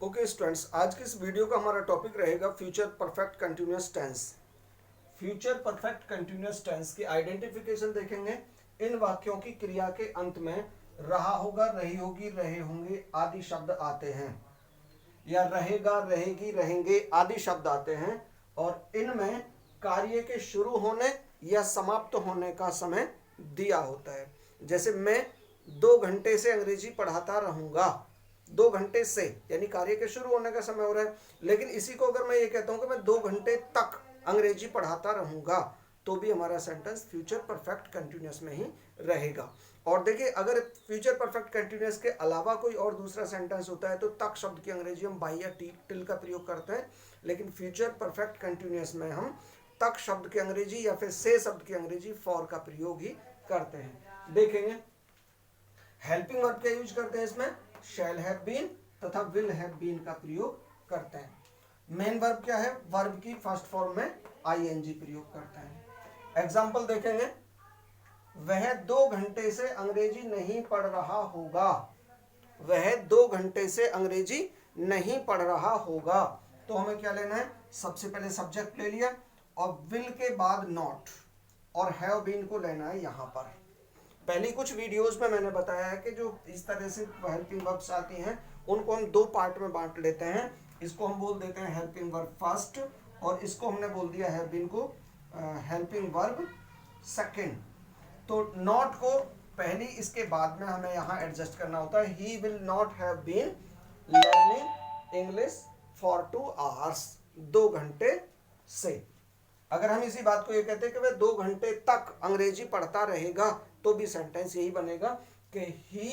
Okay students, आज के इस वीडियो का हमारा टॉपिक रहेगा future perfect continuous tense. Future perfect continuous tense की आइडेंटिफिकेशन देखेंगे। इन वाक्यों की क्रिया के अंत में रहा होगा, रही होगी, रहे होंगे आदि शब्द आते हैं, या रहेगा, रहेगी, रहेंगे आदि शब्द आते हैं, और इनमें कार्य के शुरू होने या समाप्त होने का समय दिया होता है। जैसे मैं 2 घंटे से अंग्रेजी पढ़ाता रहूंगा, 2 घंटे से यानी कार्य के शुरू होने का समय हो रहा है। लेकिन इसी को अगर मैं ये कहता हूं कि मैं 2 घंटे तक अंग्रेजी पढ़ाता रहूंगा, तो भी हमारा सेंटेंस फ्यूचर परफेक्ट कंटिन्यूअस में ही रहेगा। और देखिए, अगर फ्यूचर परफेक्ट कंटिन्यूअस के अलावा कोई और दूसरा सेंटेंस होता है तो तक शब्द की अंग्रेजी हम बाई या टिल का प्रयोग करते हैं, लेकिन फ्यूचर परफेक्ट कंटिन्यूअस में हम तक शब्द की अंग्रेजी या फिर से शब्द की अंग्रेजी फॉर का प्रयोग ही करते हैं। देखेंगे हेल्पिंग वर्ब क्या यूज करते हैं, इसमें शैल हैव बीन तथा विल हैव बीन का प्रयोग करते हैं। मेन वर्ब क्या है, वर्ब की फर्स्ट फॉर्म में आईएनजी प्रयोग करते हैं। एग्जांपल देखेंगे, वह 2 घंटे से अंग्रेजी नहीं पढ़ रहा होगा। वह 2 घंटे से अंग्रेजी नहीं पढ़ रहा होगा, तो हमें क्या लेना है, सबसे पहले सब्जेक्ट ले लिया और विल के बाद नॉट और हैव बीन को लेना है यहाँ पर। पहली कुछ वीडियोस में मैंने बताया है कि जो इस तरह से हेल्पिंग वर्ब्स आती हैं उनको हम 2 पार्ट में बांट लेते हैं। इसको हम बोल देते हैं हेल्पिंग वर्ब फर्स्ट, और इसको हमने बोल दिया हैव बीन को हेल्पिंग वर्ब सेकंड। तो नॉट को पहली, इसके बाद में हमें यहाँ एडजस्ट करना होता है। He will not have been learning English for 2 hours, 2 घंटे से। अगर हम इसी बात को ये कहते हैं कि वह 2 घंटे तक अंग्रेजी पढ़ता रहेगा, तो भी सेंटेंस यही बनेगा कि ही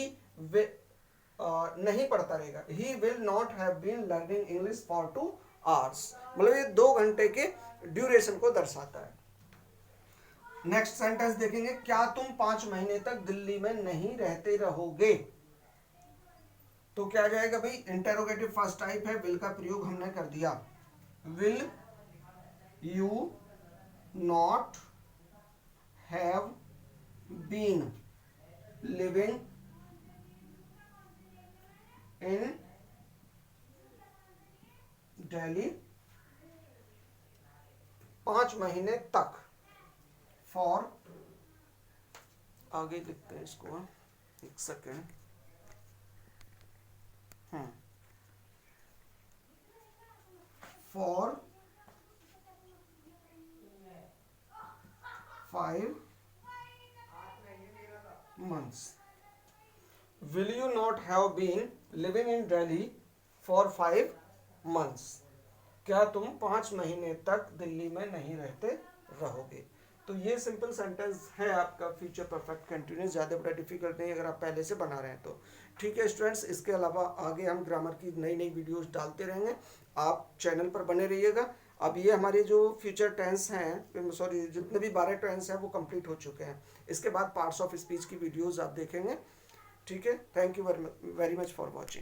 नहीं पढ़ता रहेगा। He will not have been learning English for 2 hours, मतलब ये 2 घंटे के ड्यूरेशन को दर्शाता है। नेक्स्ट सेंटेंस देखेंगे, क्या तुम 5 महीने तक दिल्ली में नहीं रहते रहोगे। तो क्या आ जाएगा भाई, इंटेरोगेटिव फर्स्ट टाइप है, विल का प्रयोग हमने कर दिया। Will you not have been living in Delhi 5 महीने तक, फॉर, आगे लिखते हैं इसको, एक second, for 5 months. Will you not have been living in Delhi for 5 months? क्या तुम 5 महीने तक दिल्ली में नहीं रहते रहोगे। तो ये सिंपल सेंटेंस है आपका फ्यूचर परफेक्ट कंटिन्यूअस, ज़्यादा बड़ा डिफिकल्ट नहीं अगर आप पहले से बना रहे हैं तो। ठीक है स्टूडेंट्स, इसके अलावा आगे हम ग्रामर की नई नई वीडियोस डालते रहेंगे, आप चैनल पर बने रहिएगा। अब ये हमारे जो फ्यूचर टेंस हैं, सॉरी जितने भी 12 टेंस हैं वो कंप्लीट हो चुके हैं। इसके बाद पार्ट्स ऑफ स्पीच की वीडियोस आप देखेंगे। ठीक है, thank you very much for watching.